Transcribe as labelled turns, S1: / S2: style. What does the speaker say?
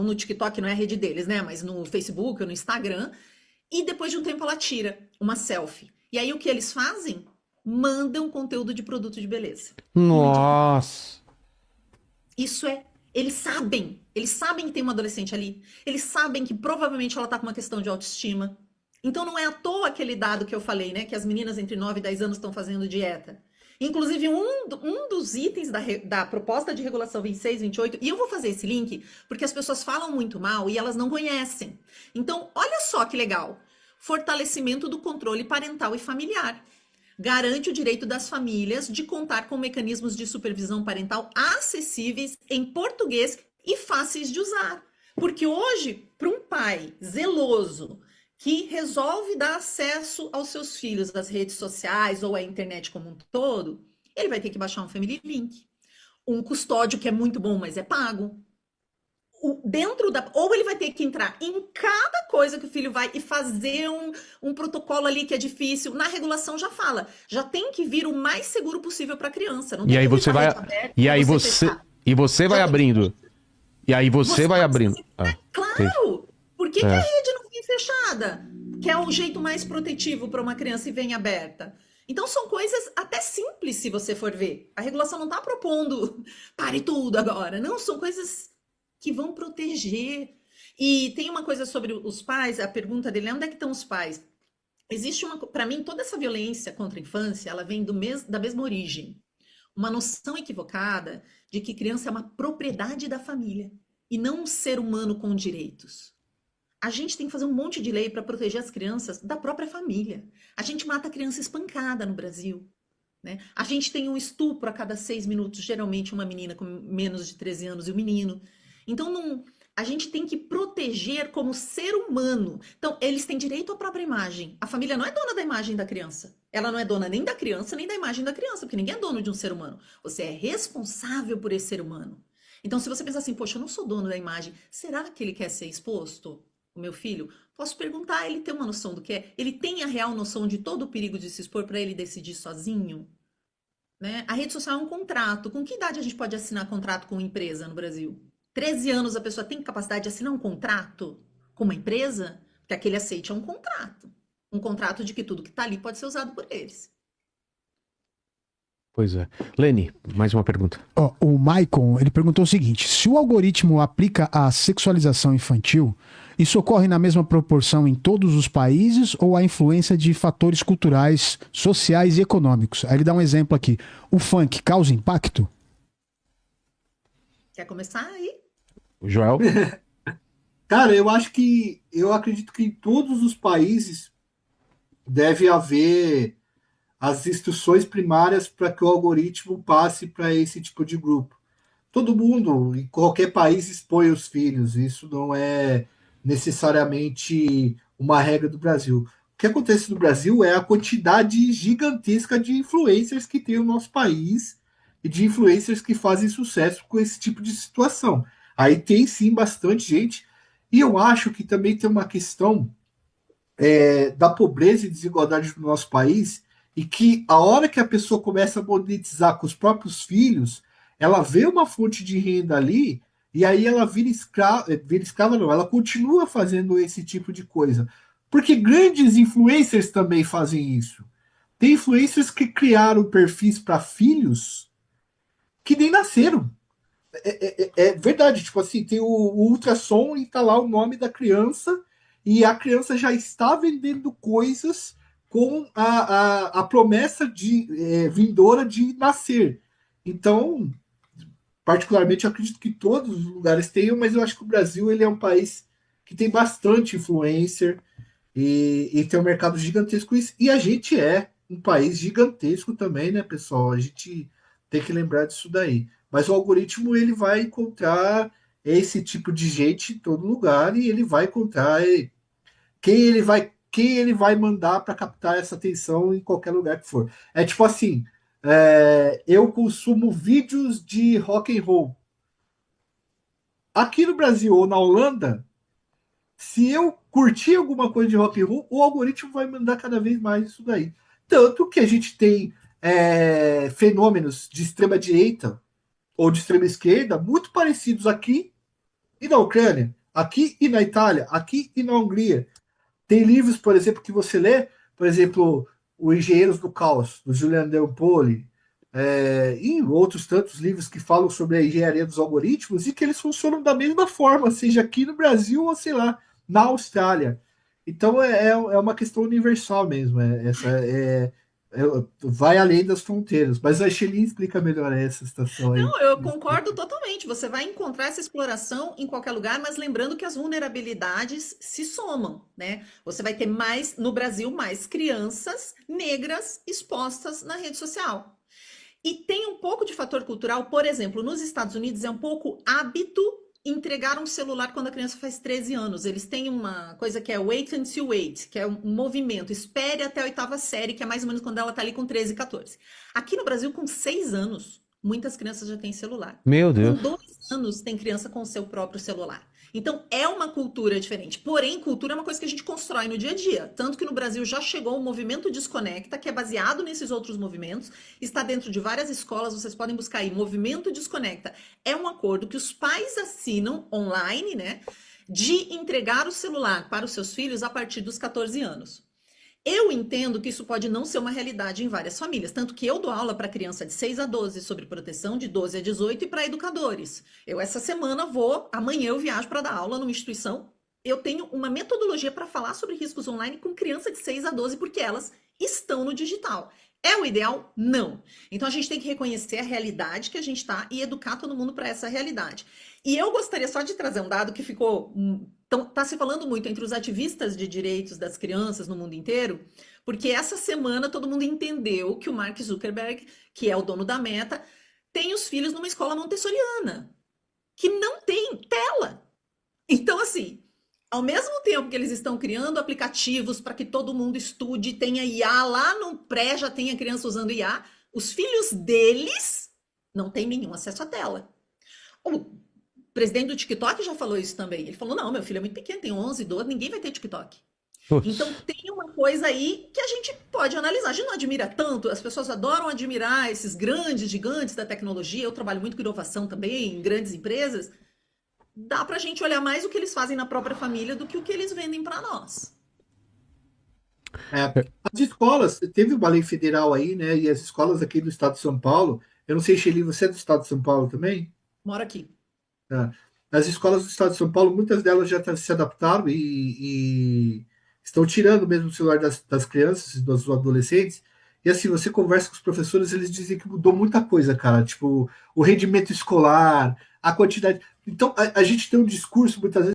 S1: no TikTok, não é a rede deles, né? Mas no Facebook ou no Instagram. E depois de um tempo ela tira uma selfie. E aí o que eles fazem? Mandam conteúdo de produto de beleza. Ruim de cuidar.
S2: Nossa.
S1: Isso é. Eles sabem que tem uma adolescente ali. Eles sabem que provavelmente ela tá com uma questão de autoestima. Então não é à toa aquele dado que eu falei, né? Que as meninas entre 9 e 10 anos estão fazendo dieta. Inclusive, um dos itens da proposta de regulação 26, 28, e eu vou fazer esse link porque as pessoas falam muito mal e elas não conhecem. Então, olha só que legal. Fortalecimento do controle parental e familiar garante o direito das famílias de contar com mecanismos de supervisão parental acessíveis em português e fáceis de usar. Porque hoje, para um pai zeloso que resolve dar acesso aos seus filhos às redes sociais ou à internet como um todo, ele vai ter que baixar um Family Link. Um custódio que é muito bom, mas é pago. Ou ele vai ter que entrar em cada coisa que o filho vai e fazer um protocolo ali que é difícil. Na regulação já fala, já tem que vir o mais seguro possível para a criança. Não
S2: E
S1: tem
S2: aí
S1: que vir
S2: você
S1: com a
S2: vai.
S1: rede aberta
S2: E
S1: para
S2: aí
S1: você
S2: você.
S1: fechar.
S2: E você vai
S1: Já tem que
S2: abrindo. E aí você
S1: você
S2: vai
S1: pode
S2: abrindo.
S1: se
S2: Ah, entendi.
S1: claro! Por que, que a
S2: É.
S1: rede não vem fechada? Que é o jeito mais protetivo para uma criança e vem aberta. Então são coisas até simples se você for ver. A regulação não está propondo pare tudo agora. Não, são coisas que vão proteger. E tem uma coisa sobre os pais, a pergunta dele é onde é que estão os pais? Existe uma, para mim, toda essa violência contra a infância, ela vem da mesma origem. Uma noção equivocada de que criança é uma propriedade da família e não um ser humano com direitos. A gente tem que fazer um monte de lei para proteger as crianças da própria família. A gente mata a criança espancada no Brasil. Né? A gente tem um estupro a cada 6 minutos, geralmente uma menina com menos de 13 anos e um menino. Então, não, a gente tem que proteger como ser humano. Então, eles têm direito à própria imagem. A família não é dona da imagem da criança. Ela não é dona nem da criança, nem da imagem da criança, porque ninguém é dono de um ser humano. Você é responsável por esse ser humano. Então, se você pensar assim, poxa, eu não sou dono da imagem, será que ele quer ser exposto? O meu filho? Posso perguntar, ele tem uma noção do que é? Ele tem a real noção de todo o perigo de se expor para ele decidir sozinho? Né? A rede social é um contrato. Com que idade a gente pode assinar contrato com uma empresa no Brasil? 13 anos a pessoa tem capacidade de assinar um contrato com uma empresa? Porque aquele aceite é um contrato. Um contrato de que tudo que está ali pode ser usado por eles.
S2: Pois é. Lene, mais uma pergunta.
S3: Ó, o Maicon, ele perguntou o seguinte: se o algoritmo aplica a sexualização infantil, isso ocorre na mesma proporção em todos os países ou há influência de fatores culturais, sociais e econômicos? Aí ele dá um exemplo aqui. O funk causa impacto?
S1: Quer começar aí?
S2: O Joel?
S4: Cara, eu acredito que em todos os países deve haver as instruções primárias para que o algoritmo passe para esse tipo de grupo. Todo mundo, em qualquer país, expõe os filhos. Isso não é necessariamente uma regra do Brasil. O que acontece no Brasil é a quantidade gigantesca de influencers que tem o nosso país e de influencers que fazem sucesso com esse tipo de situação. Aí tem sim bastante gente. E eu acho que também tem uma questão da pobreza e desigualdade do nosso país, e que a hora que a pessoa começa a monetizar com os próprios filhos, ela vê uma fonte de renda ali, e aí ela vira escrava não, ela continua fazendo esse tipo de coisa. Porque grandes influencers também fazem isso. Tem influencers que criaram perfis para filhos que nem nasceram. É verdade, tipo assim, tem o ultrassom e tá lá o nome da criança, e a criança já está vendendo coisas com a promessa de vindoura de nascer. Então, particularmente, eu acredito que todos os lugares tenham, mas eu acho que o Brasil ele é um país que tem bastante influencer e tem um mercado gigantesco. E a gente é um país gigantesco também, né, pessoal? A gente tem que lembrar disso daí. Mas o algoritmo ele vai encontrar esse tipo de gente em todo lugar e ele vai encontrar quem ele vai mandar para captar essa atenção em qualquer lugar que for. É tipo assim, eu consumo vídeos de rock and roll. Aqui no Brasil ou na Holanda, se eu curtir alguma coisa de rock and roll, o algoritmo vai mandar cada vez mais isso daí. Tanto que a gente tem fenômenos de extrema direita ou de extrema esquerda muito parecidos aqui e na Ucrânia, aqui e na Itália, aqui e na Hungria. Tem livros, por exemplo, que você lê, por exemplo, O Engenheiros do Caos, do Julian Deupoli, e outros tantos livros que falam sobre a engenharia dos algoritmos e que eles funcionam da mesma forma, seja aqui no Brasil ou, sei lá, na Austrália. Então é uma questão universal mesmo. Vai além das fronteiras. Mas a Shelly explica melhor essa situação aí.
S1: Não, eu concordo totalmente. Você vai encontrar essa exploração em qualquer lugar, mas lembrando que as vulnerabilidades se somam, né? Você vai ter mais, no Brasil, mais crianças negras expostas na rede social. E tem um pouco de fator cultural, por exemplo, nos Estados Unidos é um pouco hábito entregar um celular quando a criança faz 13 anos. Eles têm uma coisa que é wait until wait, que é um movimento, espere até a oitava série, que é mais ou menos quando ela tá ali com 13, 14. Aqui no Brasil, com 6 anos, muitas crianças já têm celular.
S2: Meu
S1: Com
S2: Deus.
S1: 2 anos, tem criança com o seu próprio celular. Então, é uma cultura diferente. Porém, cultura é uma coisa que a gente constrói no dia a dia. Tanto que no Brasil já chegou o movimento Desconecta, que é baseado nesses outros movimentos. Está dentro de várias escolas, vocês podem buscar aí. Movimento Desconecta. É um acordo que os pais assinam online, né? De entregar o celular para os seus filhos a partir dos 14 anos. Eu entendo que isso pode não ser uma realidade em várias famílias, tanto que eu dou aula para criança de 6 a 12 sobre proteção, de 12 a 18 e para educadores. Eu essa semana amanhã eu viajo para dar aula numa instituição. Eu tenho uma metodologia para falar sobre riscos online com criança de 6 a 12 porque elas estão no digital. É o ideal? Não. Então a gente tem que reconhecer a realidade que a gente está e educar todo mundo para essa realidade. E eu gostaria só de trazer um dado que ficou. Então, está se falando muito entre os ativistas de direitos das crianças no mundo inteiro, porque essa semana todo mundo entendeu que o Mark Zuckerberg, que é o dono da Meta, tem os filhos numa escola montessoriana, que não tem tela. Então, assim, ao mesmo tempo que eles estão criando aplicativos para que todo mundo estude, tenha IA, lá no pré já tenha criança usando IA, os filhos deles não têm nenhum acesso à tela. O presidente do TikTok já falou isso também. Ele falou, não, meu filho é muito pequeno, tem 11, 12, ninguém vai ter TikTok.
S2: Putz.
S1: Então tem uma coisa aí que a gente pode analisar. A gente não admira tanto, as pessoas adoram admirar esses grandes gigantes da tecnologia. Eu trabalho muito com inovação também, em grandes empresas. Dá pra gente olhar mais o que eles fazem na própria família do que o que eles vendem para nós.
S4: As escolas, teve uma lei federal aí, né? E as escolas aqui do estado de São Paulo, eu não sei, Shelly, você é do estado de São Paulo também?
S1: Moro aqui.
S4: Tá. As escolas do estado de São Paulo, muitas delas já se adaptaram e estão tirando mesmo o celular das crianças e dos adolescentes. E assim, você conversa com os professores, eles dizem que mudou muita coisa, cara. Tipo, o rendimento escolar, a quantidade. Então, a gente tem um discurso, muitas vezes,